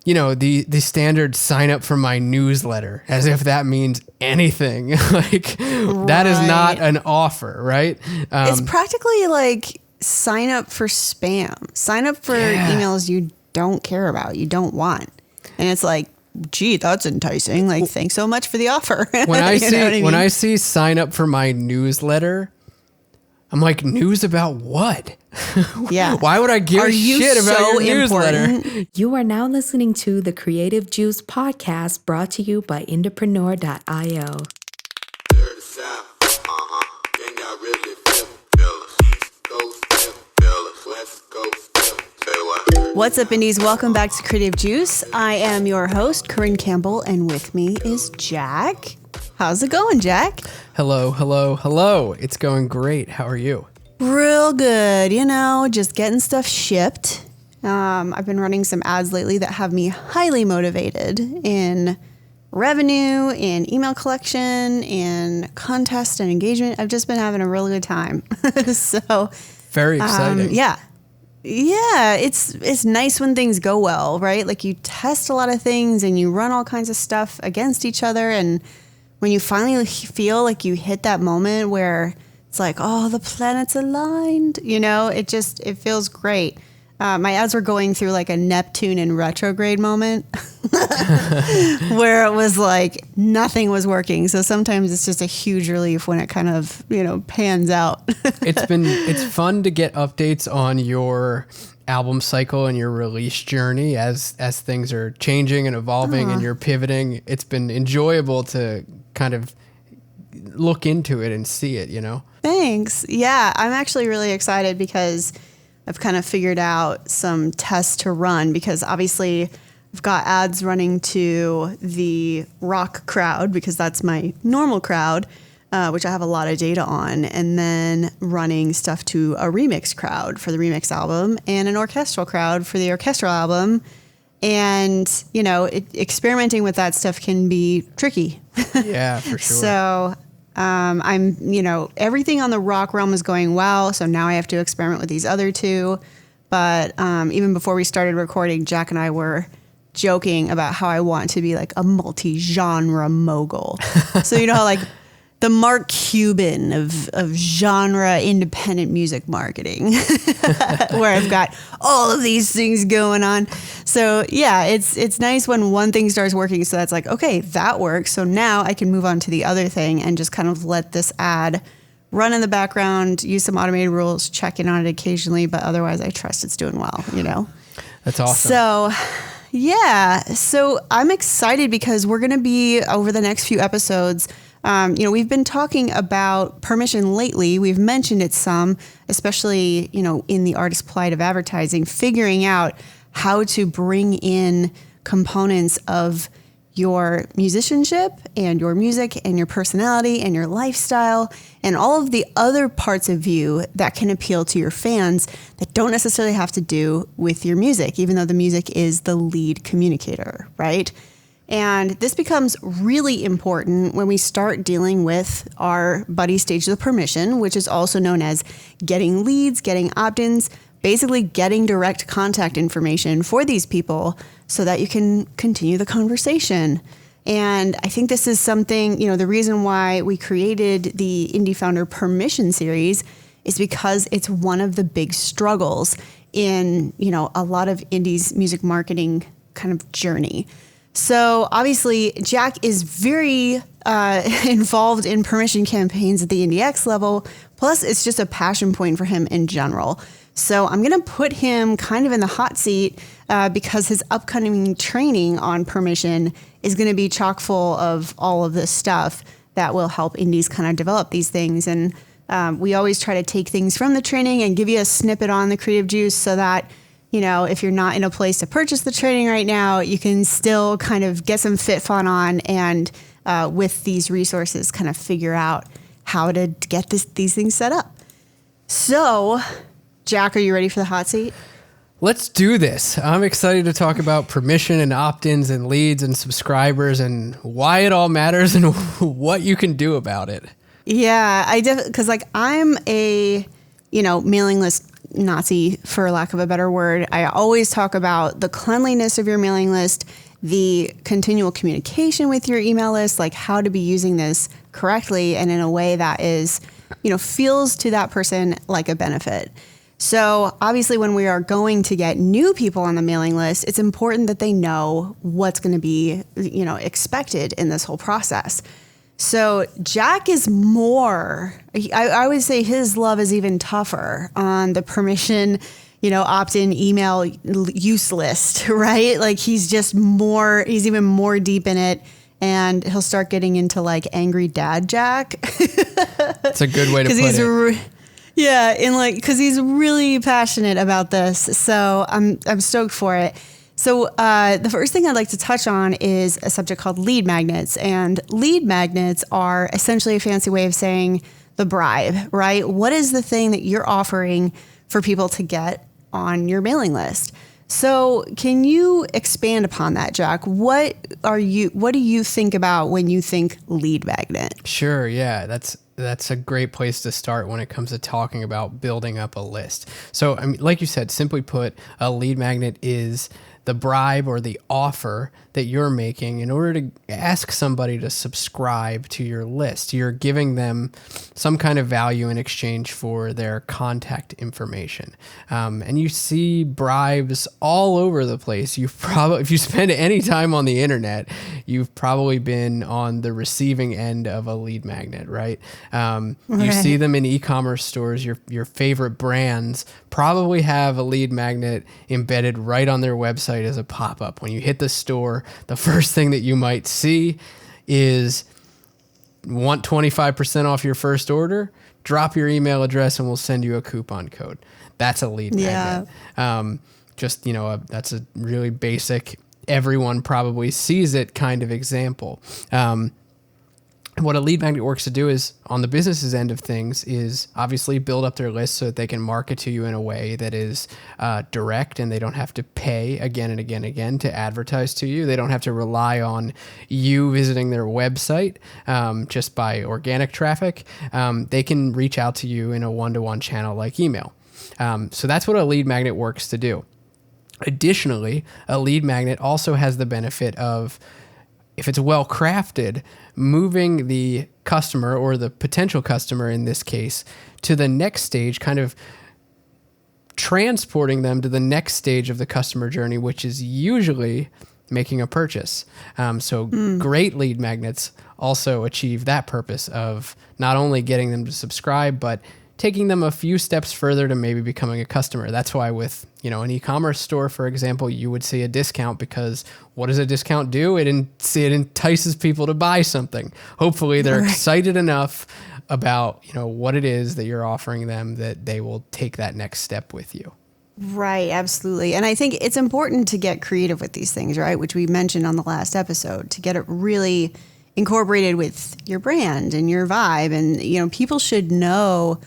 the standard sign up for my newsletter, as if that means anything. Like that is not an offer, right? It's practically like sign up for spam, sign up for emails you don't care about, you don't want. And it's like, gee, that's enticing. Like, thanks so much for the offer. When I see sign up for my newsletter, I'm like, news about what? Yeah. Why would I give a shit about your newsletter? You are now listening to the Creative Juice podcast, brought to you by Entrepreneur.io. What's up, Indies? Welcome back to Creative Juice. I am your host, Corinne Campbell, and with me is Jack. How's it going, Jack? Hello. It's going great. How are you? Real good. Just getting stuff shipped. I've been running some ads lately that have me highly motivated in revenue, in email collection, in contest and engagement. I've just been having a really good time. So very exciting. Yeah, it's nice when things go well, right? Like you test a lot of things and you run all kinds of stuff against each other, and when you finally feel like you hit that moment where it's like, oh, the planets aligned, it feels great. My ads were going through like a Neptune in retrograde moment where it was like nothing was working. So sometimes it's just a huge relief when it kind of, pans out. It's fun to get updates on your album cycle and your release journey as things are changing and evolving and you're pivoting. It's been enjoyable to kind of look into it and see it, Thanks. Yeah, I'm actually really excited because I've kind of figured out some tests to run, because obviously I've got ads running to the rock crowd because that's my normal crowd, which I have a lot of data on, and then running stuff to a remix crowd for the remix album and an orchestral crowd for the orchestral album. And, experimenting with that stuff can be tricky. Yeah, for sure. So I'm, everything on the rock realm is going well. So now I have to experiment with these other two. But even before we started recording, Jack and I were joking about how I want to be like a multi-genre mogul. So, how like the Mark Cuban of genre independent music marketing, where I've got all of these things going on. So yeah, it's nice when one thing starts working. So that's like, okay, that works. So now I can move on to the other thing and just kind of let this ad run in the background, use some automated rules, check in on it occasionally, but otherwise I trust it's doing well, That's awesome. So yeah, so I'm excited because we're going to be, over the next few episodes, we've been talking about permission lately. We've mentioned it some, especially, in the artist plight of advertising, figuring out how to bring in components of your musicianship and your music and your personality and your lifestyle and all of the other parts of you that can appeal to your fans that don't necessarily have to do with your music, even though the music is the lead communicator, right? And this becomes really important when we start dealing with our buddy stage of the permission, which is also known as getting leads, getting opt-ins, basically getting direct contact information for these people so that you can continue the conversation. And I think this is something, the reason why we created the Indie Founder Permission series is because it's one of the big struggles in, a lot of indies music marketing kind of journey. So obviously, Jack is very involved in permission campaigns at the IndieX level. Plus, it's just a passion point for him in general. So I'm going to put him kind of in the hot seat because his upcoming training on permission is going to be chock full of all of this stuff that will help indies kind of develop these things. And we always try to take things from the training and give you a snippet on the Creative Juice so that if you're not in a place to purchase the training right now, you can still kind of get some fit fun on and with these resources kind of figure out how to get these things set up. So, Jack, are you ready for the hot seat? Let's do this. I'm excited to talk about permission and opt-ins and leads and subscribers and why it all matters and what you can do about it. Yeah, because I'm a, mailing list Nazi, for lack of a better word. I always talk about the cleanliness of your mailing list, the continual communication with your email list, like how to be using this correctly and in a way that is, feels to that person like a benefit. So obviously when we are going to get new people on the mailing list, it's important that they know what's going to be, expected in this whole process. So Jack is I would say his love is even tougher on the permission, opt-in email use list, right? Like he's even more deep in it, and he'll start getting into like angry dad Jack. That's a good way to put it. Yeah, because he's really passionate about this. So I'm stoked for it. So the first thing I'd like to touch on is a subject called lead magnets. And lead magnets are essentially a fancy way of saying the bribe, right? What is the thing that you're offering for people to get on your mailing list? So can you expand upon that, Jack? What do you think about when you think lead magnet? Sure, yeah, that's a great place to start when it comes to talking about building up a list. So, I mean, like you said, simply put, a lead magnet is the bribe or the offer that you're making in order to ask somebody to subscribe to your list. You're giving them some kind of value in exchange for their contact information. And you see bribes all over the place. If you spend any time on the internet, you've probably been on the receiving end of a lead magnet, right? You see them in e-commerce stores. Your favorite brands probably have a lead magnet embedded right on their website as a pop-up. When you hit the store, the first thing that you might see is, want 25% off your first order? Drop your email address and we'll send you a coupon code. That's a lead magnet. That's a really basic, everyone probably sees it kind of example. What a lead magnet works to do is, on the business's end of things, is obviously build up their list so that they can market to you in a way that is direct, and they don't have to pay again and again and again to advertise to you. They don't have to rely on you visiting their website just by organic traffic. They can reach out to you in a one-to-one channel like email. So that's what a lead magnet works to do. Additionally, a lead magnet also has the benefit of, if it's well crafted, moving the customer, or the potential customer in this case, to the next stage, kind of transporting them to the next stage of the customer journey, which is usually making a purchase. Great lead magnets also achieve that purpose of not only getting them to subscribe, but taking them a few steps further to maybe becoming a customer. That's why with, an e-commerce store, for example, you would see a discount, because what does a discount do? It entices people to buy something. Hopefully they're excited enough about, what it is that you're offering them that they will take that next step with you. Right, absolutely. And I think it's important to get creative with these things, right? Which we mentioned on the last episode, to get it really incorporated with your brand and your vibe. And, people should know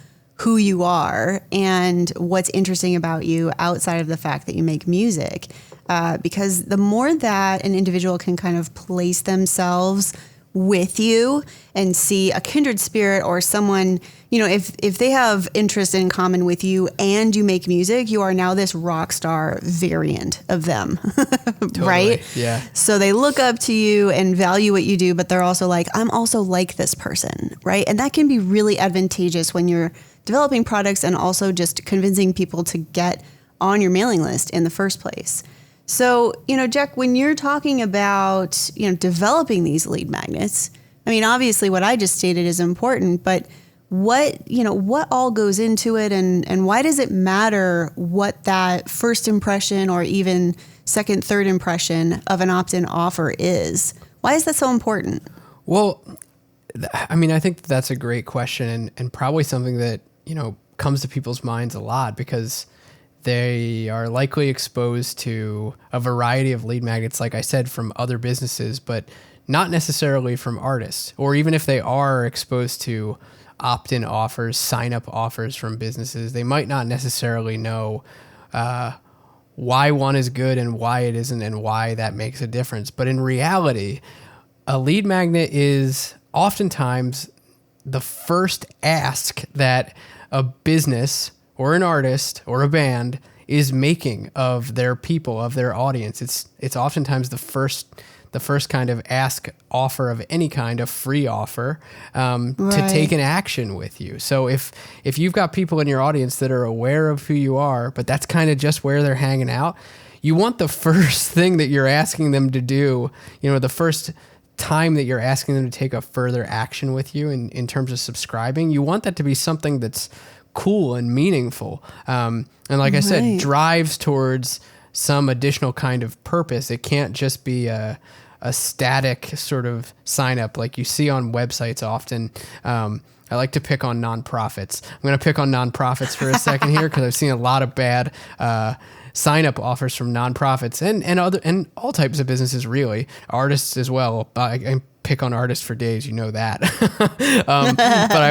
who you are and what's interesting about you outside of the fact that you make music. Because the more that an individual can kind of place themselves with you and see a kindred spirit, or someone, if they have interest in common with you and you make music, you are now this rock star variant of them, Totally. Right? Yeah. So they look up to you and value what you do, but they're also like, I'm also like this person, right? And that can be really advantageous when you're developing products and also just convincing people to get on your mailing list in the first place. So, Jack, when you're talking about, developing these lead magnets, I mean, obviously what I just stated is important, but what all goes into it, and why does it matter what that first impression or even second, third impression of an opt-in offer is? Why is that so important? Well, I mean, I think that's a great question, and probably something that, comes to people's minds a lot, because they are likely exposed to a variety of lead magnets, like I said, from other businesses, but not necessarily from artists. Or even if they are exposed to opt-in offers, sign-up offers from businesses, they might not necessarily know why one is good and why it isn't, and why that makes a difference. But in reality, a lead magnet is oftentimes the first ask that a business or an artist or a band is making of their people, of their audience. It's oftentimes the first kind of ask offer of any kind, of free offer, to take an action with you. So if you've got people in your audience that are aware of who you are, but that's kind of just where they're hanging out, you want the first thing that you're asking them to do, the first time that you're asking them to take a further action with you in terms of subscribing, you want that to be something that's cool and meaningful. And like I said, drives towards some additional kind of purpose. It can't just be a static sort of sign up like you see on websites often. I like to pick on nonprofits. I'm going to pick on nonprofits for a second here because I've seen a lot of bad sign up offers from nonprofits and all types of businesses, really, artists as well. I pick on artists for days, that. But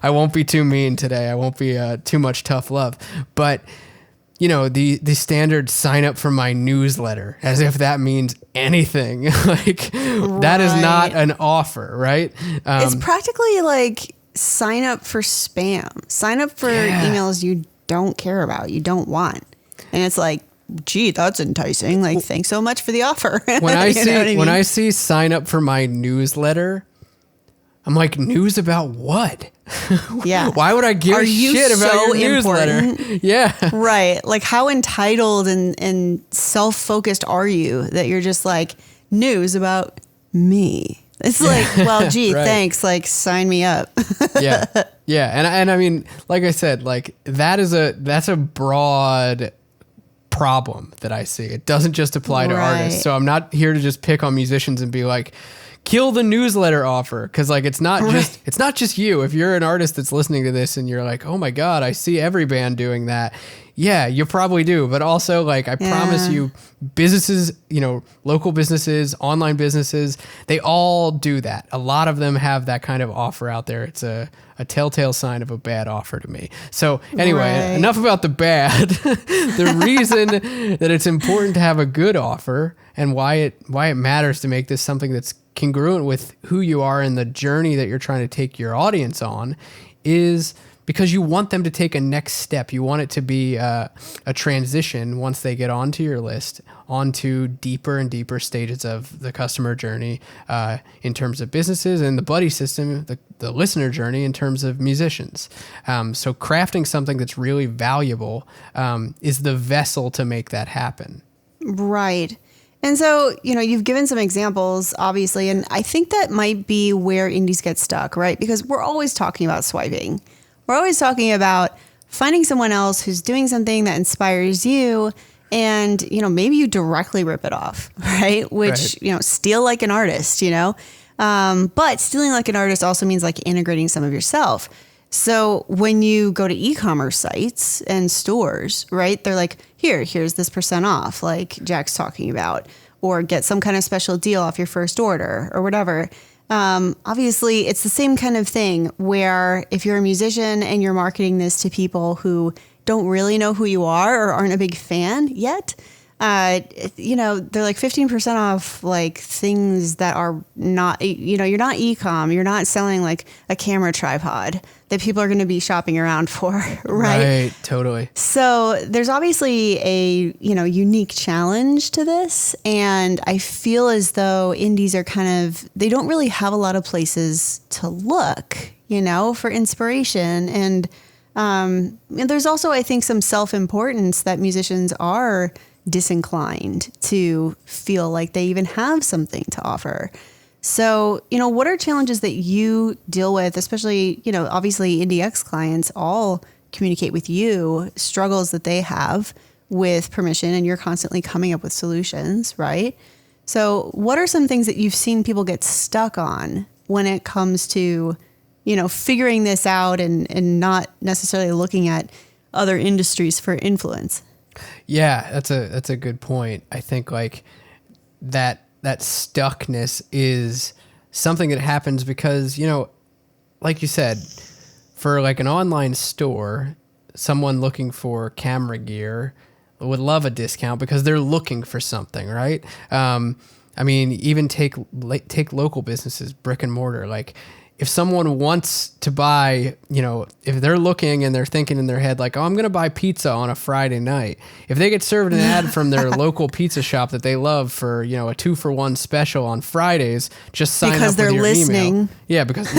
I won't be too mean today. I won't be too much tough love. But the standard sign up for my newsletter, as if that means anything. That is not an offer, right? It's practically like sign up for spam, sign up for emails you don't care about, you don't want. And it's like, gee, that's enticing. Like, thanks so much for the offer. When I see sign up for my newsletter, I'm like, news about what? Yeah. Why would I give a shit about your newsletter? Yeah. Right. Like, how entitled and self-focused are you that you're just like, news about me? It's like, well, gee, thanks. Like, sign me up. Yeah. Yeah. And I mean, like I said, like that's a broad problem that I see. It doesn't just apply to artists. So I'm not here to just pick on musicians and be like, kill the newsletter offer. Cause like, it's not just you. If you're an artist that's listening to this and you're like, oh my God, I see every band doing that. Yeah, you probably do. But also, like, I promise you, businesses, local businesses, online businesses, they all do that. A lot of them have that kind of offer out there. It's a telltale sign of a bad offer to me. So anyway, enough about the bad. The reason that it's important to have a good offer and why it matters to make this something that's congruent with who you are and the journey that you're trying to take your audience on is because you want them to take a next step. You want it to be a transition once they get onto your list, onto deeper and deeper stages of the customer journey in terms of businesses, and the buddy system, the listener journey in terms of musicians. So crafting something that's really valuable is the vessel to make that happen. Right. And so, you've given some examples, obviously, and I think that might be where indies get stuck, right? Because we're always talking about swiping. We're always talking about finding someone else who's doing something that inspires you and, maybe you directly rip it off, right? Which, steal like an artist, but stealing like an artist also means like integrating some of yourself. So when you go to e-commerce sites and stores, right, they're like, here's this % off, like Jack's talking about, or get some kind of special deal off your first order or whatever. Obviously, it's the same kind of thing where if you're a musician and you're marketing this to people who don't really know who you are or aren't a big fan yet, they're like 15% off, like things that are not, you're not e-com, you're not selling like a camera tripod that people are going to be shopping around for, right? Right, totally. So there's obviously a, unique challenge to this. And I feel as though indies are they don't really have a lot of places to look, for inspiration. And there's also, I think, some self-importance that musicians are disinclined to feel like they even have something to offer. So, what are challenges that you deal with, especially, obviously IndieX clients all communicate with you, struggles that they have with permission, and you're constantly coming up with solutions, right? So what are some things that you've seen people get stuck on when it comes to, figuring this out and not necessarily looking at other industries for influence? Yeah, that's a good point. I think like that stuckness is something that happens because, like you said, for like an online store, someone looking for camera gear would love a discount because they're looking for something, right? I mean, even take local businesses, brick and mortar. Like if someone wants to buy, if they're looking and they're thinking in their head like, oh, I'm going to buy pizza on a Friday night. If they get served an ad from their local pizza shop that they love for, a 2-for-1 special on Fridays, just sign because up with your listening. email. Yeah, because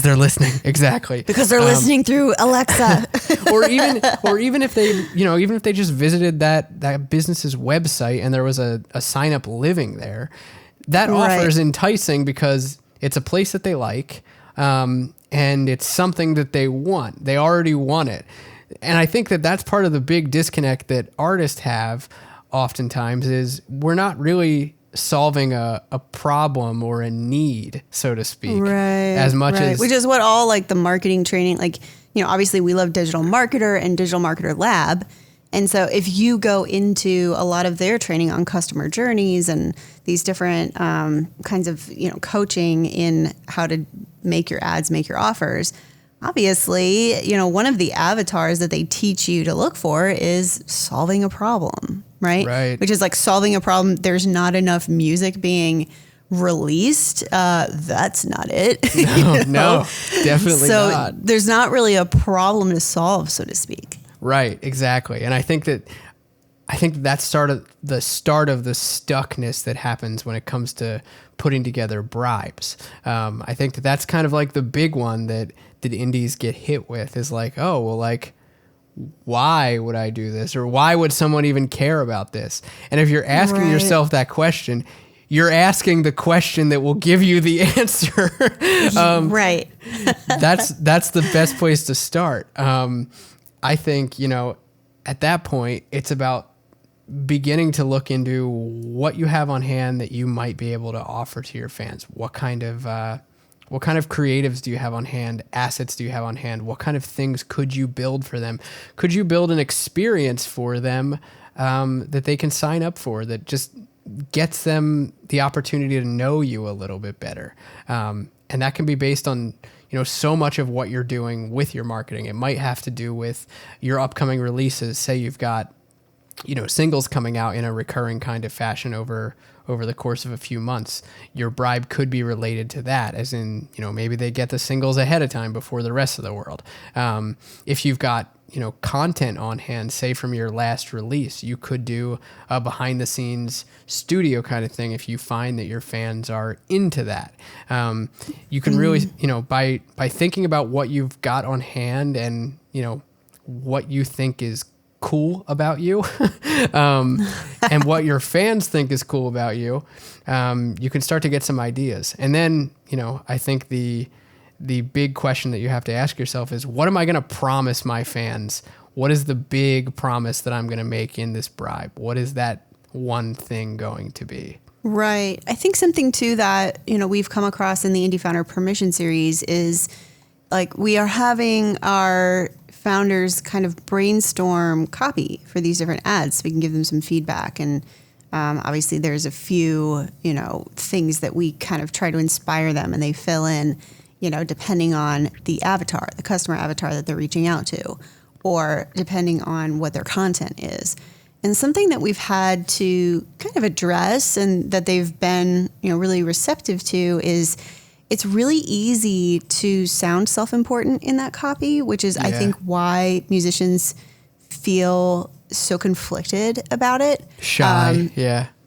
they're listening. Exactly. Because they're listening through Alexa. or even if they, even if they just visited that business's website and there was a sign up living there, that offer is enticing because it's a place that they like, and it's something that they want. They already want it. And I think that that's part of the big disconnect that artists have oftentimes is we're not really solving a problem or a need, so to speak, as much as... Which is what all like the marketing training, like, obviously we love Digital Marketer and Digital Marketer Lab. And so if you go into a lot of their training on customer journeys and these different kinds of, coaching in how to make your ads, make your offers, obviously, one of the avatars that they teach you to look for is solving a problem, right? Right. Which is like solving a problem. There's not enough music being released. That's not it. No, definitely not. So there's not really a problem to solve, so to speak. Right, exactly. And I think that's the start of the stuckness that happens when it comes to putting together bribes. I think that's kind of like the big one that indies get hit with is like, oh, well, like, why would I do this? Or why would someone even care about this? And if you're asking yourself that question, you're asking the question that will give you the answer. Right. That's the best place to start. I think, at that point, it's about beginning to look into what you have on hand that you might be able to offer to your fans. What kind of creatives do you have on hand? Assets do you have on hand? What kind of things could you build for them? Could you build an experience for them that they can sign up for that just gets them the opportunity to know you a little bit better? And that can be based on so much of what you're doing with your marketing. It might have to do with your upcoming releases. Say you've got, singles coming out in a recurring kind of fashion over the course of a few months. Your bribe could be related to that, as in, maybe they get the singles ahead of time before the rest of the world. If you've got, content on hand, say from your last release, you could do a behind the scenes studio kind of thing if you find that your fans are into that. You can really, by thinking about what you've got on hand and, what you think is cool about you and what your fans think is cool about you, you can start to get some ideas. And then, I think the big question that you have to ask yourself is, what am I going to promise my fans? What is the big promise that I'm going to make in this bribe? What is that one thing going to be? Right. I think something too that, we've come across in the Indie Founder Permission series is like we are having our founders kind of brainstorm copy for these different ads so we can give them some feedback. And obviously there's a few, things that we kind of try to inspire them and they fill in, depending on the avatar, the customer avatar that they're reaching out to, or depending on what their content is. And something that we've had to kind of address and that they've been, really receptive to is it's really easy to sound self-important in that copy, which is, I think, why musicians feel so conflicted about it. Shy,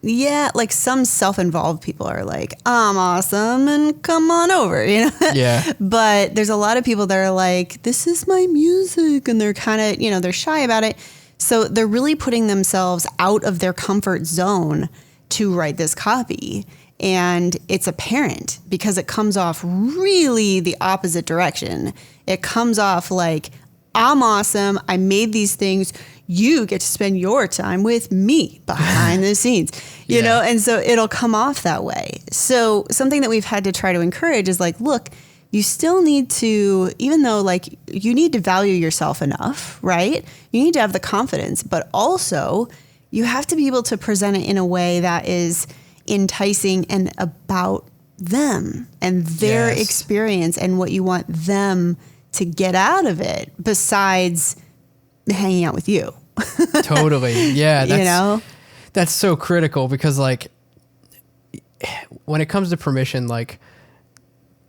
Yeah, like some self-involved people are like, I'm awesome and come on over, Yeah. But there's a lot of people that are like, this is my music, and they're kind of, they're shy about it. So they're really putting themselves out of their comfort zone to write this copy. And it's apparent because it comes off really the opposite direction. It comes off like, I'm awesome. I made these things. You get to spend your time with me behind the scenes, you know? And so it'll come off that way. So something that we've had to try to encourage is like, look, you still need to, even though like you need to value yourself enough, right? You need to have the confidence, but also you have to be able to present it in a way that is enticing and about them and their experience and what you want them to get out of it besides hanging out with you. Totally. Yeah. That's so critical because like when it comes to permission, like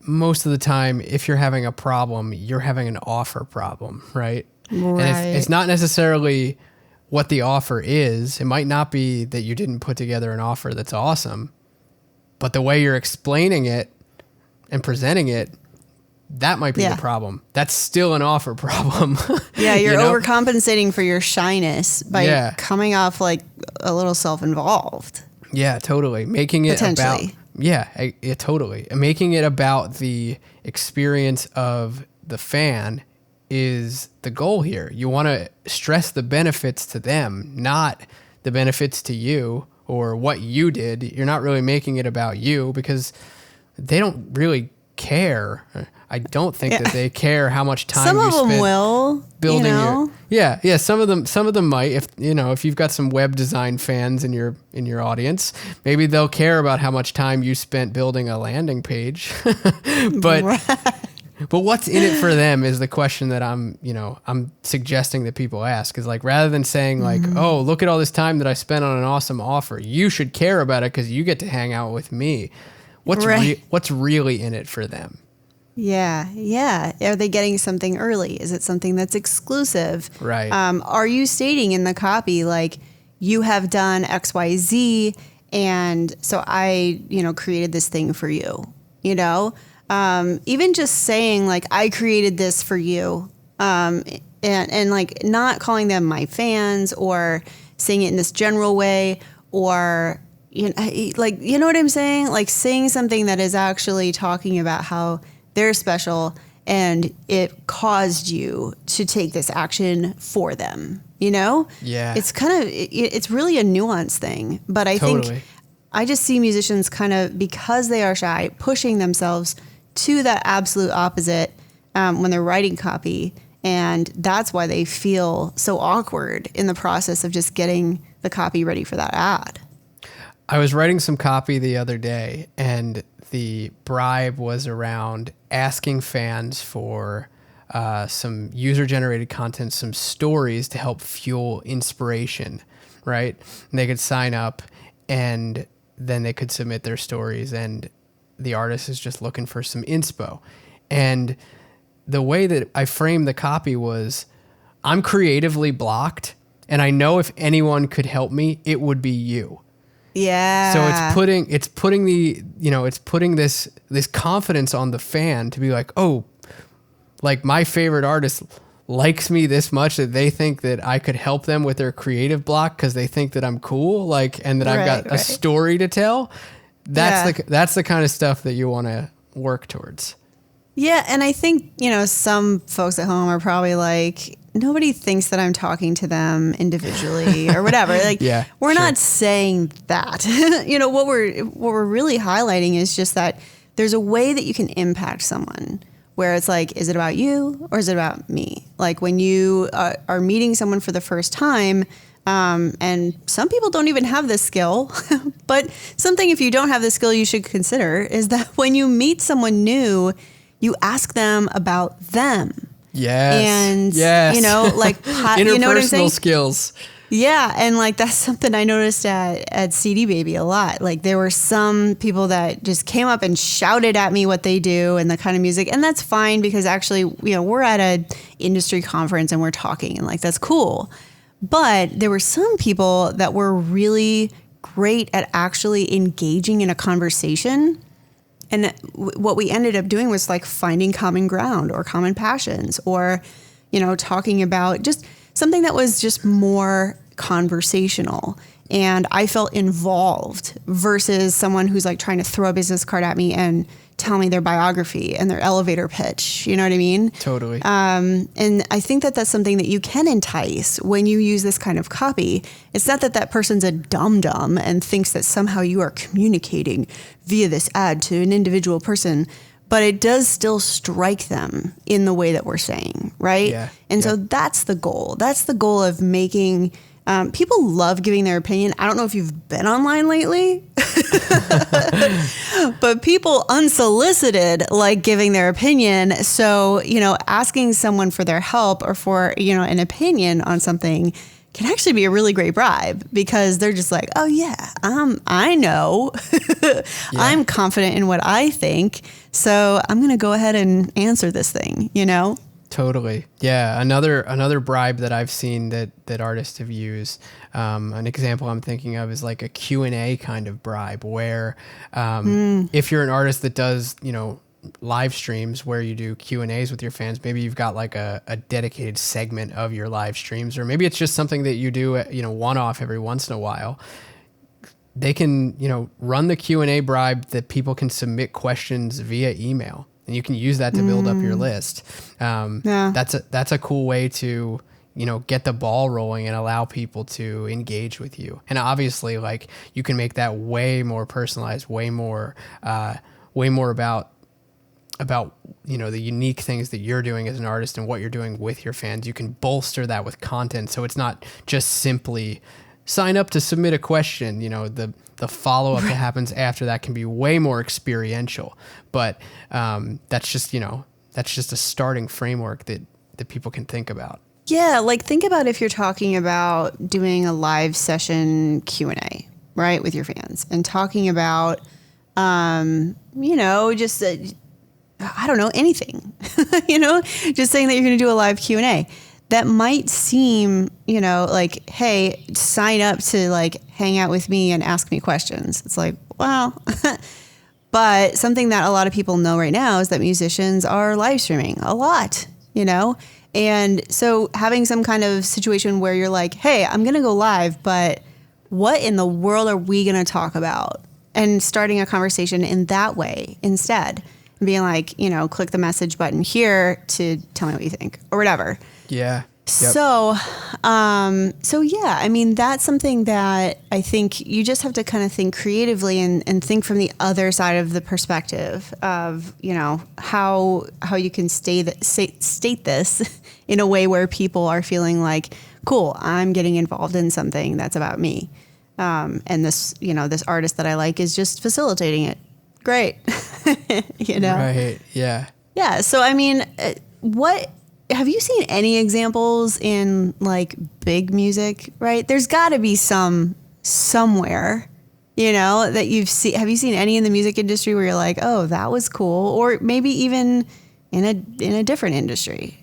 most of the time, if you're having a problem, you're having an offer problem, right? Right. And it's not necessarily what the offer is. It might not be that you didn't put together an offer that's awesome, but the way you're explaining it and presenting it, that might be the problem. That's still an offer problem. Yeah, you're overcompensating for your shyness by coming off like a little self-involved. Yeah, totally. Making it about totally. Making it about the experience of the fan is the goal here. You want to stress the benefits to them, not the benefits to you or what you did. You're not really making it about you because they don't really care. I don't think that they care how much time you spend. Some of them will building your some of them might, if you've got some web design fans in your audience, maybe they'll care about how much time you spent building a landing page. But what's in it for them is the question that I'm suggesting that people ask, is like, rather than saying like, oh, look at all this time that I spent on an awesome offer, you should care about it because you get to hang out with me. What's really in it for them? Yeah. Are they getting something early? Is it something that's exclusive? Right. Are you stating in the copy, like, you have done X, Y, Z, and so I, created this thing for you, even just saying like, I created this for you, and like not calling them my fans or saying it in this general way, or, you know what I'm saying? Like saying something that is actually talking about how they're special and it caused you to take this action for them, Yeah. It's it's really a nuanced thing, but I think I just see musicians kind of, because they are shy, pushing themselves to that absolute opposite when they're writing copy. And that's why they feel so awkward in the process of just getting the copy ready for that ad. I was writing some copy the other day, and the bribe was around asking fans for some user-generated content, some stories to help fuel inspiration, right? And they could sign up, and then they could submit their stories, and the artist is just looking for some inspo. And the way that I framed the copy was, I'm creatively blocked, and I know if anyone could help me, it would be you. Yeah. So it's putting this confidence on the fan to be like, oh, like my favorite artist likes me this much that they think that I could help them with their creative block because they think that I'm cool, like, and that I've got a story to tell. That's the kind of stuff that you want to work towards. Yeah, and I think, some folks at home are probably like, nobody thinks that I'm talking to them individually or whatever. Like, we're not saying that. What we're really highlighting is just that there's a way that you can impact someone where it's like, is it about you or is it about me? Like when you are meeting someone for the first time, and some people don't even have this skill, but something, if you don't have this skill, you should consider is that when you meet someone new, you ask them about them. Yes. And, like, interpersonal skills. Yeah. And like, that's something I noticed at CD Baby a lot. Like there were some people that just came up and shouted at me what they do and the kind of music. And that's fine because actually, we're at an industry conference and we're talking and like, that's cool. But there were some people that were really great at actually engaging in a conversation. And what we ended up doing was like finding common ground or common passions or, talking about just something that was just more conversational. And I felt involved versus someone who's like trying to throw a business card at me and tell me their biography and their elevator pitch. You know what I mean? Totally. And I think that that's something that you can entice when you use this kind of copy. It's not that person's a dum-dum and thinks that somehow you are communicating via this ad to an individual person, but it does still strike them in the way that we're saying, right? Yeah. And so that's the goal. That's the goal of making... people love giving their opinion. I don't know if you've been online lately, but people unsolicited like giving their opinion. So, asking someone for their help or for, an opinion on something can actually be a really great bribe because they're just like, oh yeah, I know, I'm confident in what I think. So I'm going to go ahead and answer this thing, you know? Totally. Yeah. Another bribe that I've seen that artists have used, an example I'm thinking of is like a Q&A kind of bribe where, if you're an artist that does, live streams where you do Q&As with your fans, maybe you've got like a dedicated segment of your live streams, or maybe it's just something that you do, one-off every once in a while. They can, run the Q&A bribe that people can submit questions via email, and you can use that to build up your list. That's a cool way to, get the ball rolling and allow people to engage with you. And obviously, like, you can make that way more personalized, way more about the unique things that you're doing as an artist and what you're doing with your fans. You can bolster that with content, so it's not just simply sign up to submit a question. The follow-up that happens after that can be way more experiential, but that's just a starting framework that people can think about. Yeah, like think about if you're talking about doing a live session Q&A, right, with your fans, and talking about just I don't know, anything, just saying that you're going to do a live Q&A. That might seem, like, hey, sign up to like hang out with me and ask me questions. It's like, well, but something that a lot of people know right now is that musicians are live streaming a lot, And so having some kind of situation where you're like, hey, I'm going to go live, but what in the world are we going to talk about? And starting a conversation in that way instead. And being like, click the message button here to tell me what you think or whatever. Yeah. Yep. So yeah, I mean, that's something that I think you just have to kind of think creatively and think from the other side of the perspective of, how you can state this in a way where people are feeling like, cool, I'm getting involved in something that's about me. And this, this artist that I like is just facilitating it. Great. Right. Yeah. Yeah. So, I mean, have you seen any examples in like big music, right? There's got to be somewhere, that you've seen. Have you seen any in the music industry where you're like, oh, that was cool? Or maybe even in a different industry?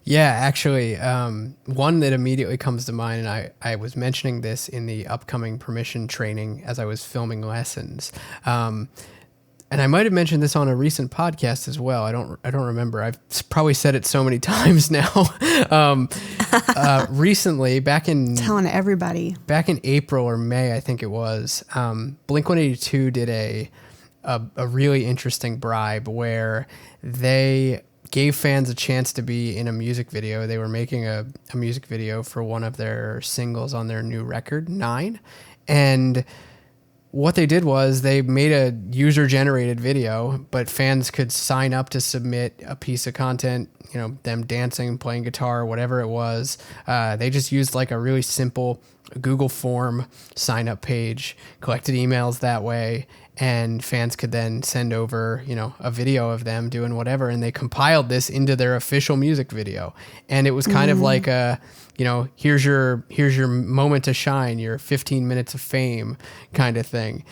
Yeah, actually, one that immediately comes to mind, and I was mentioning this in the upcoming permission training as I was filming lessons. And I might have mentioned this on a recent podcast as well. I don't remember. I've probably said it so many times now. Recently, telling everybody back in April or May, I think it was, Blink-182 did a really interesting bribe where they gave fans a chance to be in a music video. They were making a music video for one of their singles on their new record, 9, and what they did was they made a user-generated video, but fans could sign up to submit a piece of content, them dancing, playing guitar, whatever it was. They just used like a really simple Google form sign-up page, collected emails that way, and fans could then send over, a video of them doing whatever, and they compiled this into their official music video. And it was kind of like a, here's your moment to shine, your 15 minutes of fame kind of thing,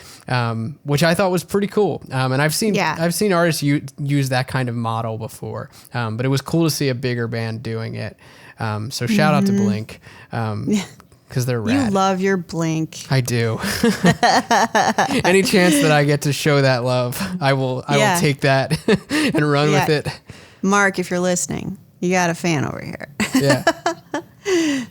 which I thought was pretty cool. And I've seen artists use that kind of model before, but it was cool to see a bigger band doing it. So shout out to Blink. Because they're rad. You love your Blink. I do. Any chance that I get to show that love, I will take that and run with it. Mark, if you're listening, you got a fan over here. Yeah.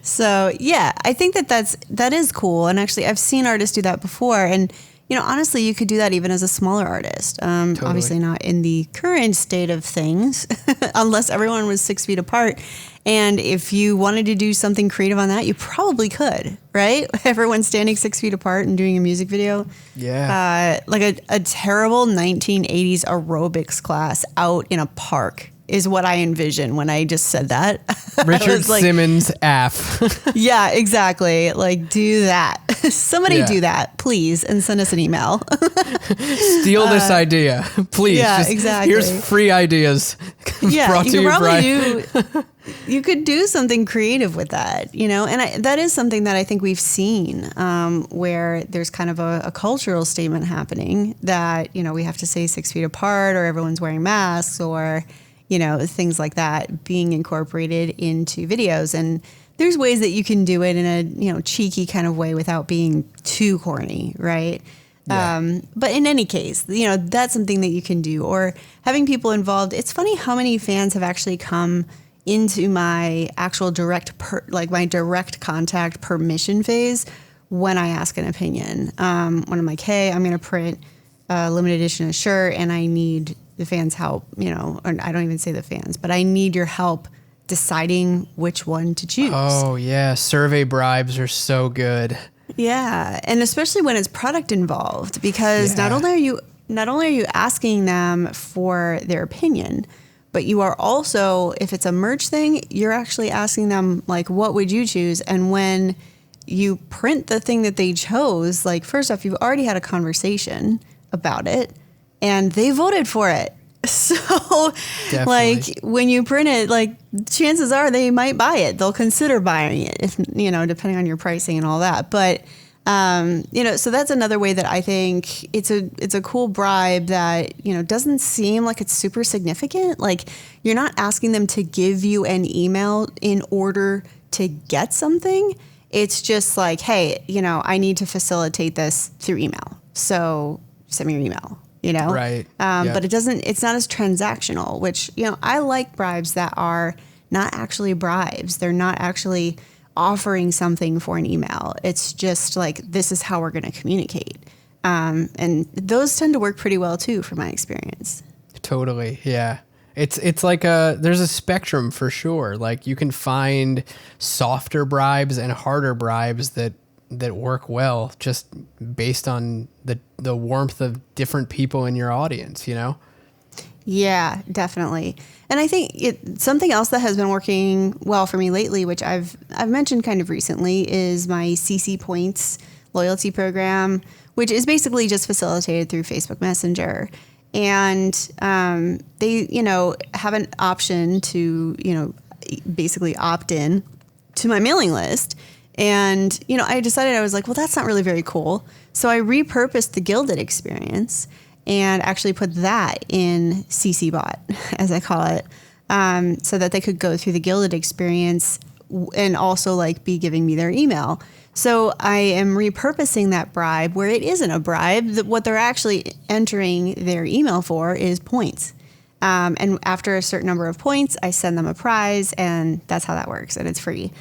So yeah, I think that is cool. And actually I've seen artists do that before. And, honestly, you could do that even as a smaller artist. Totally. Obviously not in the current state of things, unless everyone was 6 feet apart. And if you wanted to do something creative on that, you probably could, right? Everyone standing 6 feet apart and doing a music video. Yeah. Like a terrible 1980s aerobics class out in a park is what I envision when I just said that. Richard Simmons AF. Yeah, exactly. Like, do that. Somebody do that, please, and send us an email. Steal this idea, please. Yeah, exactly. Here's free ideas. Yeah, brought you to could you, probably Bribe. You could do something creative with that, you know, and that is something that I think we've seen where there's kind of a cultural statement happening that, you know, we have to stay 6 feet apart or everyone's wearing masks or, you know, things like that being incorporated into videos. And there's ways that you can do it in a, you know, cheeky kind of way without being too corny, right? Yeah. But in any case, you know, that's something that you can do. Or having people involved. It's funny how many fans have actually come into my actual my direct contact permission phase when I ask an opinion. When I'm like, hey, I'm going to print a limited edition of a shirt and I need the fans' help, you know, or I don't even say the fans, but I need your help deciding which one to choose. Oh, yeah. Survey bribes are so good. Yeah. And especially when it's product involved, because not only are you asking them for their opinion, but you are also, if it's a merch thing, you're actually asking them, like, what would you choose? And when you print the thing that they chose, like, first off, you've already had a conversation about it and they voted for it. So, Definitely. like, when you print it, like, chances are they might buy it. They'll consider buying it, if, you know, depending on your pricing and all that. But, you know, so that's another way that I think it's a cool bribe that, you know, doesn't seem like it's super significant. Like, you're not asking them to give you an email in order to get something. It's just like, hey, you know, I need to facilitate this through email. So send me your email. You know, right? But it's not as transactional, which, you know, I like bribes that are not actually bribes. They're not actually offering something for an email. It's just like, this is how we're going to communicate. And those tend to work pretty well too, from my experience. Totally. Yeah. It's like there's a spectrum for sure. Like, you can find softer bribes and harder bribes that work well just based on the warmth of different people in your audience, you know? Yeah, definitely. And I think something else that has been working well for me lately, which I've mentioned kind of recently, is my CC Points loyalty program, which is basically just facilitated through Facebook Messenger. And they, you know, have an option to, you know, basically opt in to my mailing list. And, you know, I decided, I was like, well, that's not really very cool. So I repurposed the Gilded experience and actually put that in CC Bot, as I call it, so that they could go through the Gilded experience and also, like, be giving me their email. So I am repurposing that bribe where it isn't a bribe. What they're actually entering their email for is points. And after a certain number of points, I send them a prize, and that's how that works. And it's free.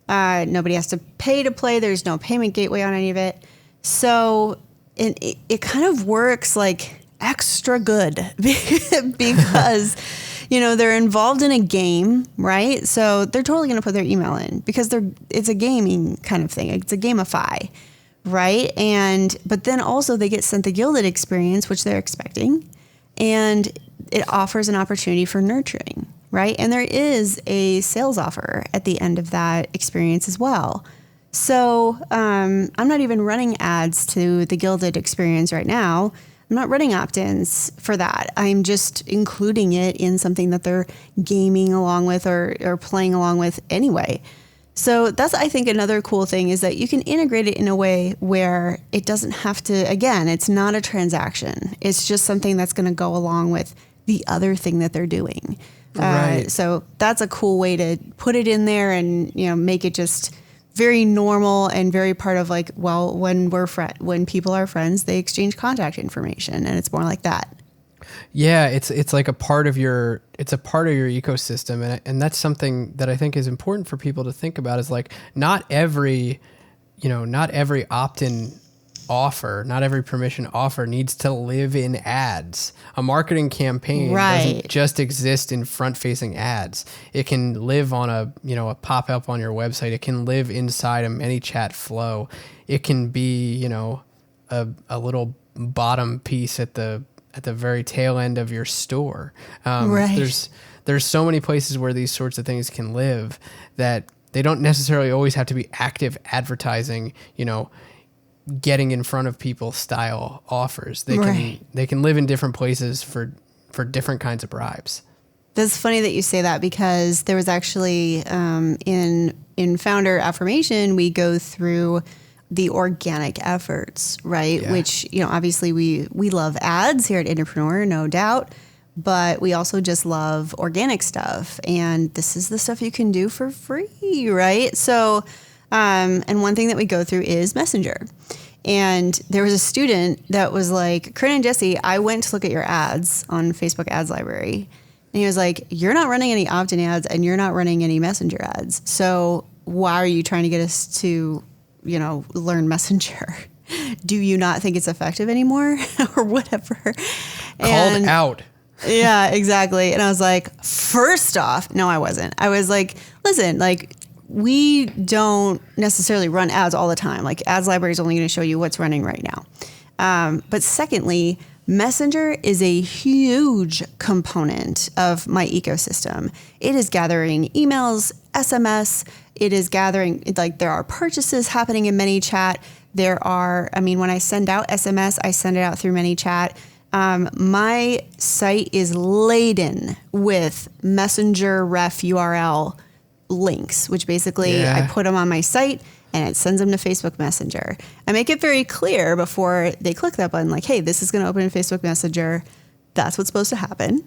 Nobody has to pay to play. There's no payment gateway on any of it. So it kind of works like extra good because, you know, they're involved in a game, right? So they're totally going to put their email in because it's a gaming kind of thing. It's a gamify, right? But then also they get sent the Gilded experience, which they're expecting, and it offers an opportunity for nurturing. Right. And there is a sales offer at the end of that experience as well. So I'm not even running ads to the Gilded experience right now. I'm not running opt-ins for that. I'm just including it in something that they're gaming along with or playing along with anyway. So that's, I think, another cool thing is that you can integrate it in a way where it doesn't have to, again, it's not a transaction. It's just something that's going to go along with the other thing that they're doing. Right. So that's a cool way to put it in there and, you know, make it just very normal and very part of, like, well, when people are friends, they exchange contact information, and it's more like that. Yeah, it's like a part of your ecosystem, and that's something that I think is important for people to think about. Is like not every opt-in offer, not every permission offer needs to live in ads. A marketing campaign doesn't just exist in front-facing ads. It can live on a pop-up on your website. It can live inside a ManyChat flow. It can be, you know, a little bottom piece at the very tail end of your store. There's so many places where these sorts of things can live that they don't necessarily always have to be active advertising, you know, getting in front of people style offers. They can live in different places for different kinds of bribes. That's funny that you say that, because there was actually in founder affirmation, we go through the organic efforts, right? Yeah. Which, obviously we love ads here at Entrepreneur, no doubt, but we also just love organic stuff. And this is the stuff you can do for free, right? So, and one thing that we go through is Messenger. And there was a student that was like, Corinne and Jesse, I went to look at your ads on Facebook Ads Library. And he was like, you're not running any opt-in ads and you're not running any Messenger ads. So why are you trying to get us to, learn Messenger? Do you not think it's effective anymore or whatever? Called out. Yeah, exactly. And I was like, first off, no, I wasn't. I was like, listen, like, we don't necessarily run ads all the time. Like, Ads Library is only going to show you what's running right now. But secondly, Messenger is a huge component of my ecosystem. It is gathering emails, SMS. It is gathering, like, there are purchases happening in ManyChat. When I send out SMS, I send it out through ManyChat. My site is laden with Messenger ref URL links, which basically I put them on my site and it sends them to Facebook Messenger. I make it very clear before they click that button, like, hey, this is going to open in Facebook Messenger. That's what's supposed to happen.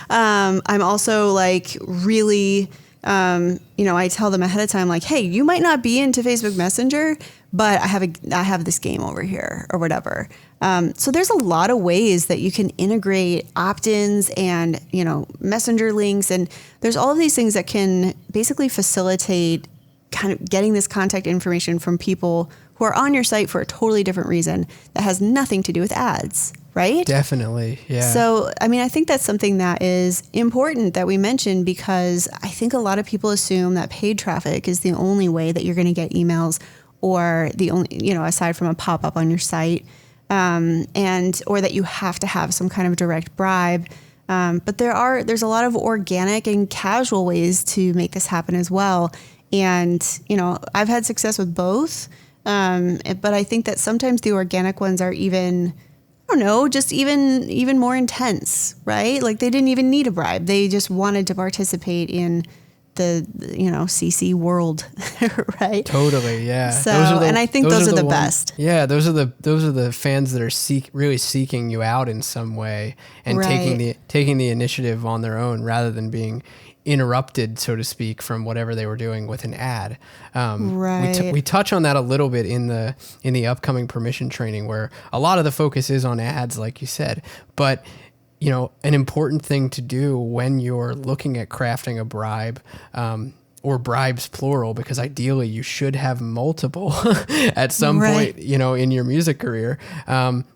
I'm also like really, I tell them ahead of time, like, hey, you might not be into Facebook Messenger, but I have this game over here or whatever. So there's a lot of ways that you can integrate opt-ins and, Messenger links. And there's all of these things that can basically facilitate kind of getting this contact information from people who are on your site for a totally different reason that has nothing to do with ads, right? Definitely, yeah. So, I think that's something that is important that we mention, because I think a lot of people assume that paid traffic is the only way that you're going to get emails, or the only, aside from a pop-up on your site, or that you have to have some kind of direct bribe. But there's a lot of organic and casual ways to make this happen as well. And, I've had success with both. But I think that sometimes the organic ones are even, just even more intense, right? Like, they didn't even need a bribe. They just wanted to participate in the CC world, right? Totally, yeah. So, and I think those are the best. Yeah, those are the fans that are really seeking you out in some way and taking the initiative on their own rather than being interrupted, so to speak, from whatever they were doing with an ad. We touch on that a little bit in the upcoming permission training, where a lot of the focus is on ads, like you said, but an important thing to do when you're looking at crafting a bribe, or bribes plural, because ideally you should have multiple at some point, in your music career,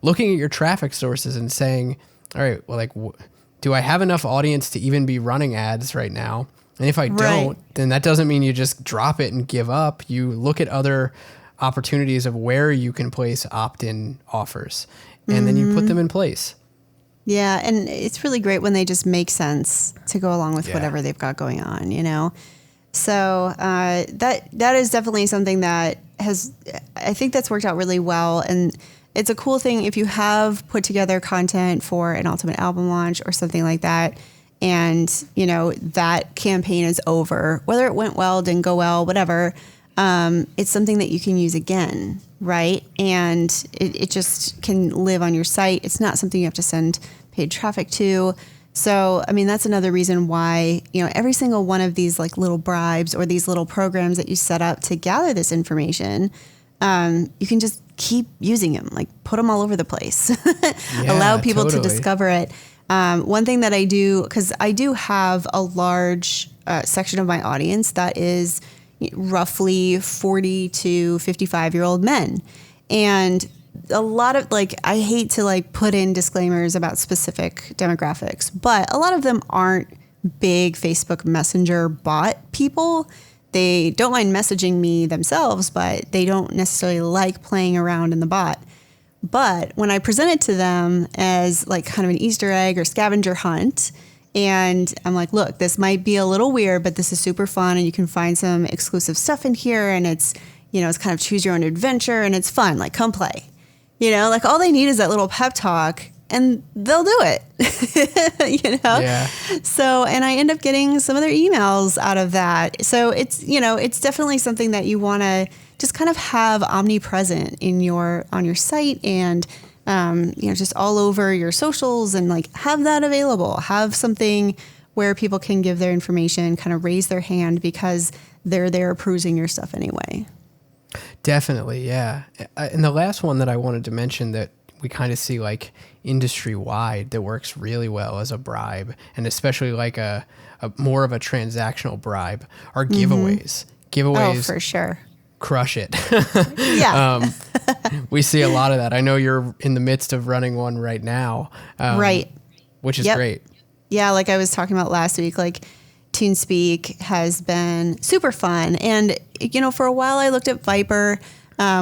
looking at your traffic sources and saying, all right, well, do I have enough audience to even be running ads right now? And if I don't, then that doesn't mean you just drop it and give up. You look at other opportunities of where you can place opt-in offers, and then you put them in place. Yeah, and it's really great when they just make sense to go along with whatever they've got going on, So that is definitely something that I think that's worked out really well. And it's a cool thing if you have put together content for an Ultimate album launch or something like that, and, that campaign is over, whether it went well, didn't go well, whatever, it's something that you can use again, right? And it just can live on your site. It's not something you have to send paid traffic to. So, that's another reason why, every single one of these like little bribes or these little programs that you set up to gather this information, you can just keep using them, like put them all over the place, allow people to discover it. One thing that I do, because I do have a large section of my audience that is roughly 40 to 55-year-old men. And a lot of I hate to put in disclaimers about specific demographics, but a lot of them aren't big Facebook Messenger bot people. They don't mind messaging me themselves, but they don't necessarily like playing around in the bot. But when I present it to them as kind of an Easter egg or scavenger hunt, and I'm like, look, this might be a little weird, but this is super fun, and you can find some exclusive stuff in here, and it's, it's kind of choose your own adventure, and it's fun. Come play. All they need is that little pep talk, and they'll do it, Yeah. So, and I end up getting some of their emails out of that. So it's, it's definitely something that you want to just kind of have omnipresent on your site and, just all over your socials, and like have that available, have something where people can give their information, kind of raise their hand because they're there perusing your stuff anyway. Definitely, yeah. And the last one that I wanted to mention that we kind of see like industry wide that works really well as a bribe, and especially like a more of a transactional bribe, are giveaways. Giveaways, Oh, for sure. crush it. Yeah. We see a lot of that. I know you're in the midst of running one right now, Right. which is Yep. great. Yeah, like I was talking about last week, like TuneSpeak has been super fun. And, for a while I looked at Viper,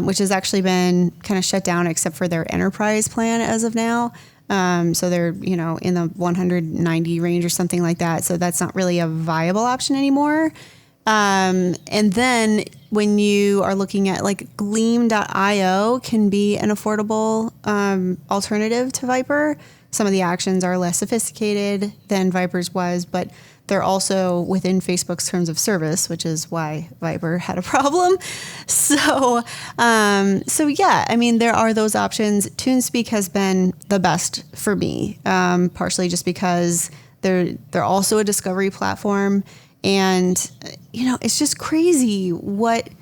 which has actually been kind of shut down except for their enterprise plan as of now. So they're, in the 190 range or something like that. So that's not really a viable option anymore. And then when you are looking at like Gleam.io can be an affordable alternative to Viper. Some of the actions are less sophisticated than Viper's was, but they're also within Facebook's terms of service, which is why Viper had a problem. So yeah, I mean, there are those options. TuneSpeak has been the best for me, partially just because they're also a discovery platform. And, it's just crazy like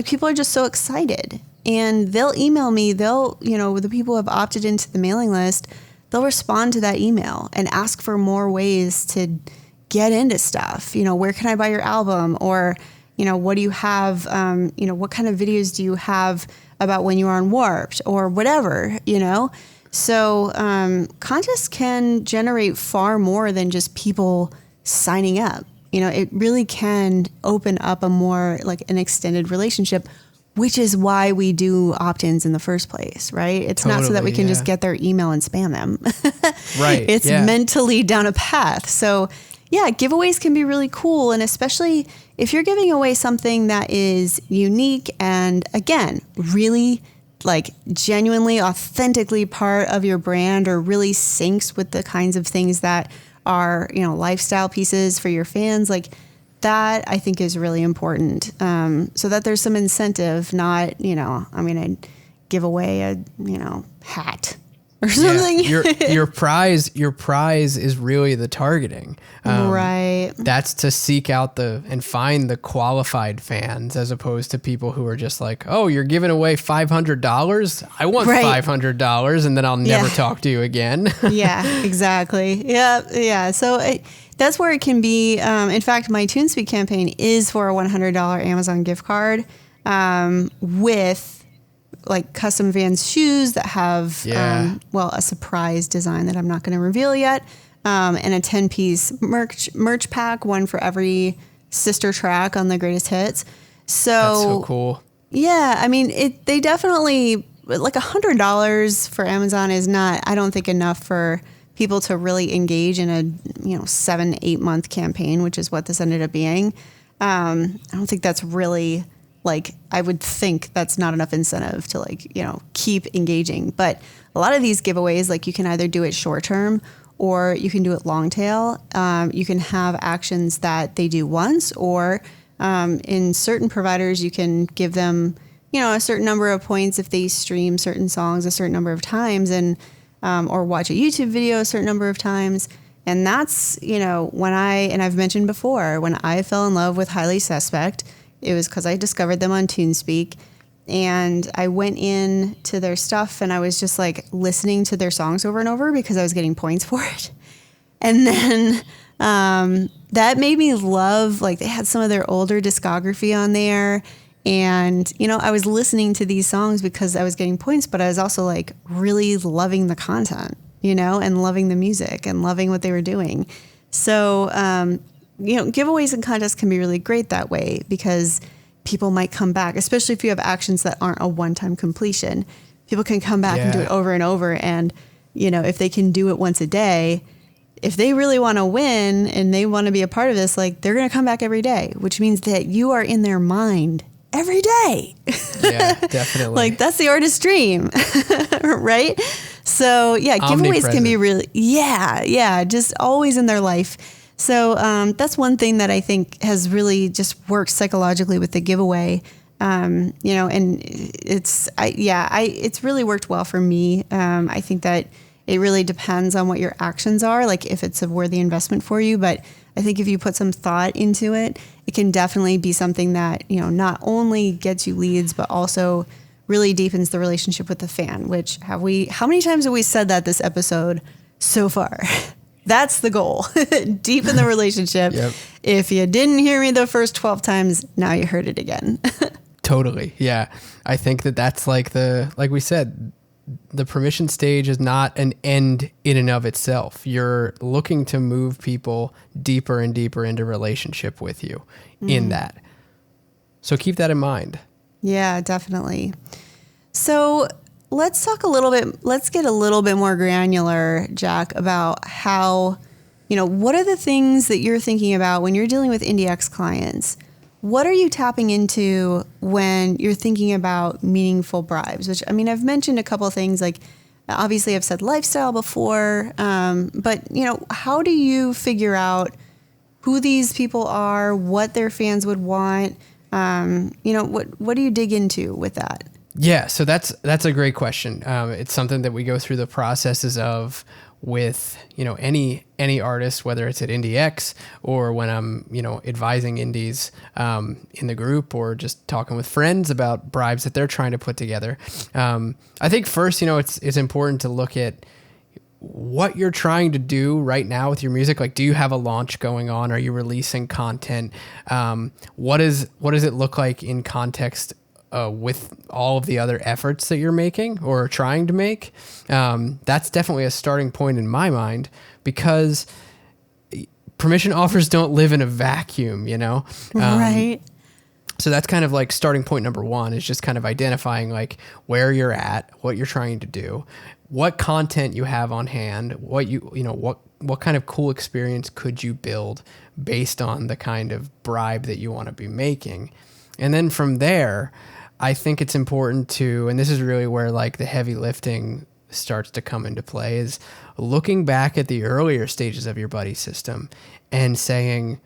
people are just so excited, and they'll email me. The people who have opted into the mailing list, they'll respond to that email and ask for more ways to get into stuff. Where can I buy your album? Or, what do you have? What kind of videos do you have about when you were on Warped or whatever, So contests can generate far more than just people signing up. It really can open up a more like an extended relationship, which is why we do opt-ins in the first place, right? It's not so that we can just get their email and spam them. Right. It's meant to lead down a path. So yeah, giveaways can be really cool. And especially if you're giving away something that is unique and, again, really like genuinely, authentically part of your brand, or really syncs with the kinds of things that are, lifestyle pieces for your fans, like that I think is really important. So that there's some incentive, not, I'd give away a, hat or something. Yeah. Your prize is really the targeting. Right. That's to seek out and find the qualified fans, as opposed to people who are just like, oh, you're giving away $500. I want $500, and then I'll never talk to you again. Yeah, exactly. Yeah. So that's where it can be. In fact, my TuneSpeak campaign is for a $100 Amazon gift card with like custom Vans shoes that have, a surprise design that I'm not going to reveal yet. And a 10-piece merch pack, one for every sister track on the greatest hits. So that's so cool. Yeah, I mean, they definitely, like $100 for Amazon is not, I don't think, enough for people to really engage in a 7-8 month campaign, which is what this ended up being. I don't think that's really, like, I would think that's not enough incentive to keep engaging. But a lot of these giveaways, like, you can either do it short term or you can do it long tail. You can have actions that they do once, or in certain providers, you can give them, a certain number of points if they stream certain songs a certain number of times, and or watch a YouTube video a certain number of times. And that's, when I've mentioned before, when I fell in love with Highly Suspect, it was because I discovered them on TuneSpeak, and I went in to their stuff and I was just like listening to their songs over and over because I was getting points for it. And then that made me love, like, they had some of their older discography on there. And, I was listening to these songs because I was getting points, but I was also like really loving the content, and loving the music and loving what they were doing. So, giveaways and contests can be really great that way because people might come back, especially if you have actions that aren't a one-time completion. People can come back and do it over and over. And, if they can do it once a day, if they really want to win and they want to be a part of this, like, they're going to come back every day, which means that you are in their mind every day. Yeah, definitely. Like, that's the artist's dream, right? So yeah, giveaways can be really, just always in their life. So that's one thing that I think has really just worked psychologically with the giveaway. And it's really worked well for me. I think that it really depends on what your actions are, like if it's a worthy investment for you. But I think if you put some thought into it, it can definitely be something that, not only gets you leads, but also really deepens the relationship with the fan, how many times have we said that this episode so far? That's the goal. Deepen the relationship. Yep. If you didn't hear me the first 12 times, now you heard it again. Totally. Yeah. I think that's like we said, the permission stage is not an end in and of itself. You're looking to move people deeper and deeper into relationship with you in that. So keep that in mind. Yeah, definitely. So let's get a little bit more granular, Jack, about how, what are the things that you're thinking about when you're dealing with IndieX clients? What are you tapping into when you're thinking about meaningful bribes? Which, I've mentioned a couple of things, like obviously I've said lifestyle before, but, how do you figure out who these people are, what their fans would want? What do you dig into with that? Yeah, so that's a great question. It's something that we go through the processes of with, any artist, whether it's at IndieX or when I'm, advising indies in the group or just talking with friends about bribes that they're trying to put together. I think first, it's important to look at what you're trying to do right now with your music. Like, do you have a launch going on? Are you releasing content? What does it look like in context with all of the other efforts that you're making or trying to make? That's definitely a starting point in my mind, because permission offers don't live in a vacuum, Right. So that's kind of like starting point number one, is just kind of identifying like where you're at, what you're trying to do, what content you have on hand, what kind of cool experience could you build based on the kind of bribe that you want to be making. And then from there, I think it's important to, and this is really where like the heavy lifting starts to come into play, is looking back at the earlier stages of your buddy system and saying,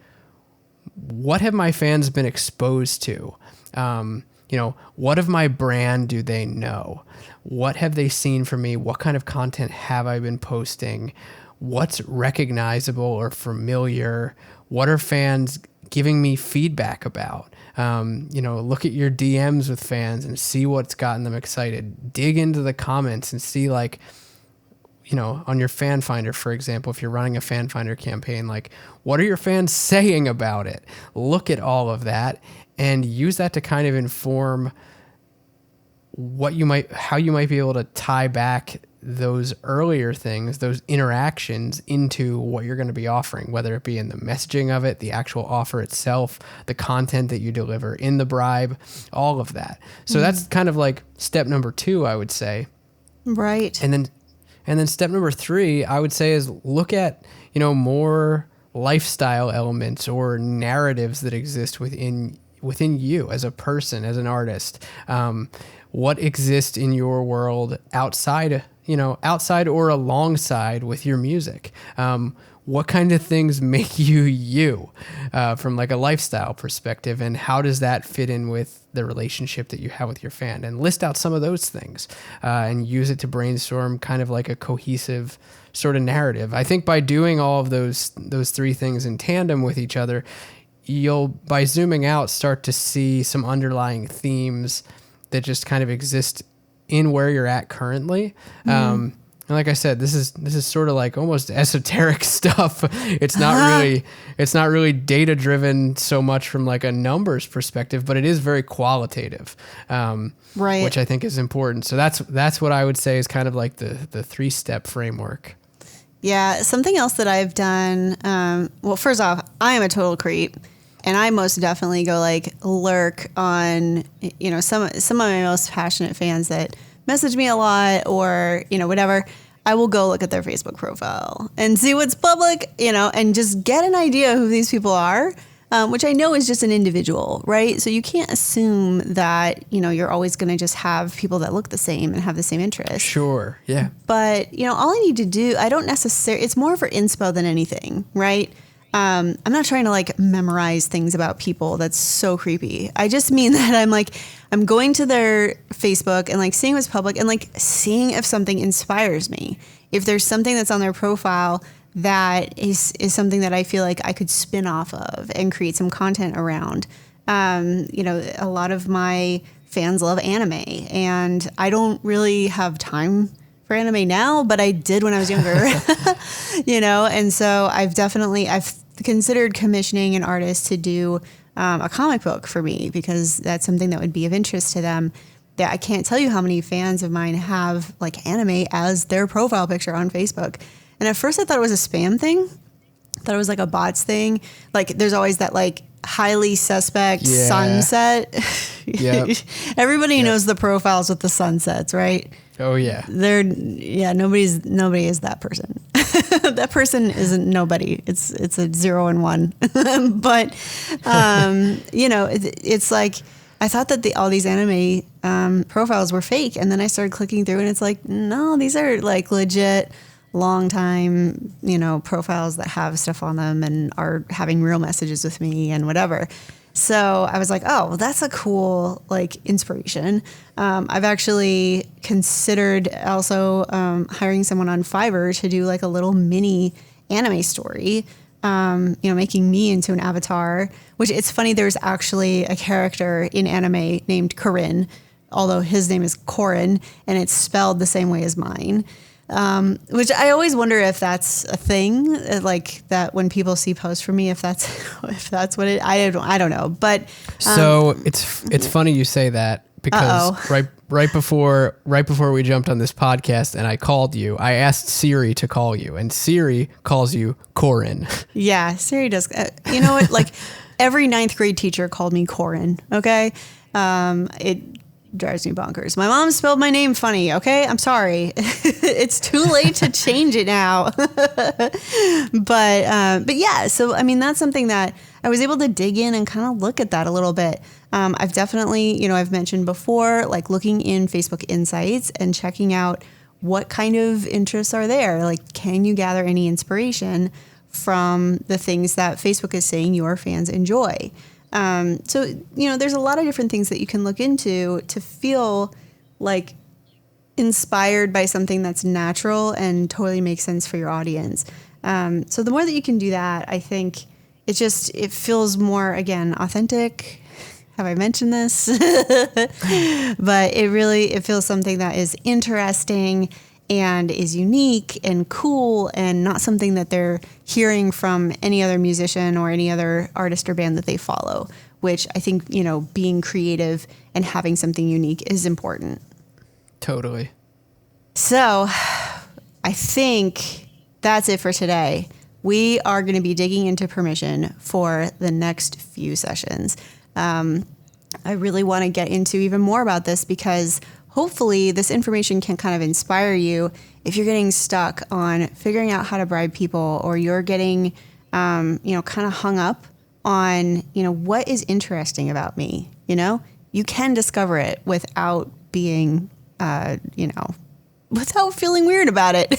what have my fans been exposed to? What of my brand do they know? What have they seen from me? What kind of content have I been posting? What's recognizable or familiar? What are fans giving me feedback about? Look at your DMs with fans and see what's gotten them excited. Dig into the comments and see, like, on your fan finder, for example, if you're running a fan finder campaign, like, what are your fans saying about it? Look at all of that and use that to kind of inform how you might be able to tie back those earlier things, those interactions, into what you're going to be offering, whether it be in the messaging of it, the actual offer itself, the content that you deliver in the bribe, all of that. So that's kind of like step number 2, I would say. Right. And then step number 3, I would say, is look at, more lifestyle elements or narratives that exist within you as a person, as an artist. What exists in your world outside or alongside with your music? What kind of things make you from like a lifestyle perspective, and how does that fit in with the relationship that you have with your fan? And list out some of those things and use it to brainstorm kind of like a cohesive sort of narrative. I think by doing all of those 3 things in tandem with each other, you'll, by zooming out, start to see some underlying themes that just kind of exist in where you're at currently. And like I said, this is sort of like almost esoteric stuff. It's not really data driven so much from like a numbers perspective, but it is very qualitative, right? Which I think is important. So that's what I would say is kind of like the 3-step framework. Yeah. Something else that I've done. Well, first off, I am a total creep. And I most definitely go like lurk on, some of my most passionate fans that message me a lot or, whatever. I will go look at their Facebook profile and see what's public, and just get an idea who these people are. which I know is just an individual, right? So you can't assume that, you're always going to just have people that look the same and have the same interests. Sure. Yeah. But, all I need to do, I don't necessarily, it's more for inspo than anything, right? I'm not trying to memorize things about people. That's so creepy. I just mean that I'm going to their Facebook and seeing what's public and seeing if something inspires me. If there's something that's on their profile that is something that I feel like I could spin off of and create some content around. A lot of my fans love anime, and I don't really have time for anime now, but I did when I was younger, and so I've considered commissioning an artist to do a comic book for me, because that's something that would be of interest to them. That I can't tell you how many fans of mine have anime as their profile picture on Facebook. And at first I thought it was a spam thing. I thought it was a bots thing. There's always that highly suspect sunset. Yep. Everybody knows the profiles with the sunsets, right? Oh yeah. Nobody is that person. That person isn't nobody. It's a 0 and 1. But it's I thought that all these anime profiles were fake, and then I started clicking through, and it's no, these are legit long time, profiles that have stuff on them and are having real messages with me and whatever. So I was oh, well, that's a cool inspiration. I've actually considered also hiring someone on Fiverr to do a little mini anime story, making me into an avatar, which it's funny. There's actually a character in anime named Corinne, although his name is Corin and it's spelled the same way as mine. Which I always wonder if that's a thing, that when people see posts from me, if that's what it, I don't know. But, so it's funny you say that, because right before we jumped on this podcast and I called you, I asked Siri to call you, and Siri calls you Corin. Yeah, Siri does. You know what? Every 9th grade teacher called me Corin. Okay. It drives me bonkers. My mom spelled my name funny. Okay. I'm sorry. It's too late to change it now. But yeah, so, that's something that I was able to dig in and kind of look at that a little bit. I've definitely, I've mentioned before, looking in Facebook Insights and checking out what kind of interests are there. Can you gather any inspiration from the things that Facebook is saying your fans enjoy? So, there's a lot of different things that you can look into to feel inspired by something that's natural and totally makes sense for your audience. So the more that you can do that, I think it feels more, again, authentic. Have I mentioned this? But it feels something that is interesting and is unique and cool, and not something that they're hearing from any other musician or any other artist or band that they follow, which I think, being creative and having something unique is important. Totally. So I think that's it for today. We are going to be digging into permission for the next few sessions. I really want to get into even more about this, because hopefully this information can kind of inspire you if you're getting stuck on figuring out how to bribe people, or you're getting, kind of hung up on, what is interesting about me. You can discover it without being, without feeling weird about it.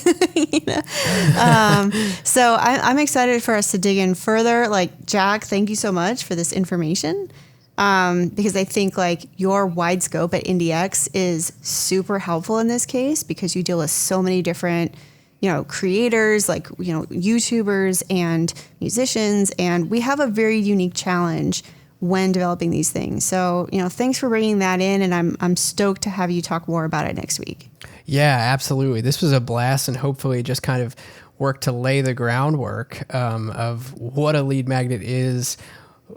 So I'm excited for us to dig in further. Jack, thank you so much for this information. Because I think your wide scope at IndieX is super helpful in this case, because you deal with so many different, creators, YouTubers and musicians, and we have a very unique challenge when developing these things. So, thanks for bringing that in, and I'm stoked to have you talk more about it next week. Yeah, absolutely. This was a blast, and hopefully just kind of work to lay the groundwork of what a lead magnet is,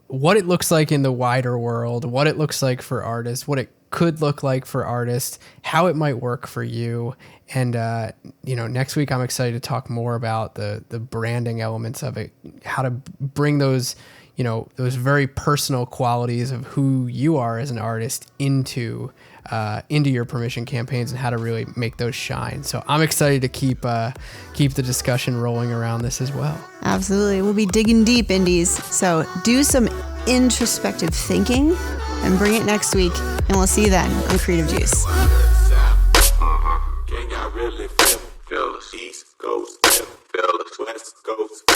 what it looks like in the wider world, what it looks like for artists, what it could look like for artists, how it might work for you. And, next week I'm excited to talk more about the branding elements of it, how to bring those, those very personal qualities of who you are as an artist into your permission campaigns and how to really make those shine. So I'm excited to keep the discussion rolling around this as well. Absolutely. We'll be digging deep, indies. So do some introspective thinking and bring it next week. And we'll see you then on Creative Juice. Can y'all really feel us? East Coast, feel us, West Coast.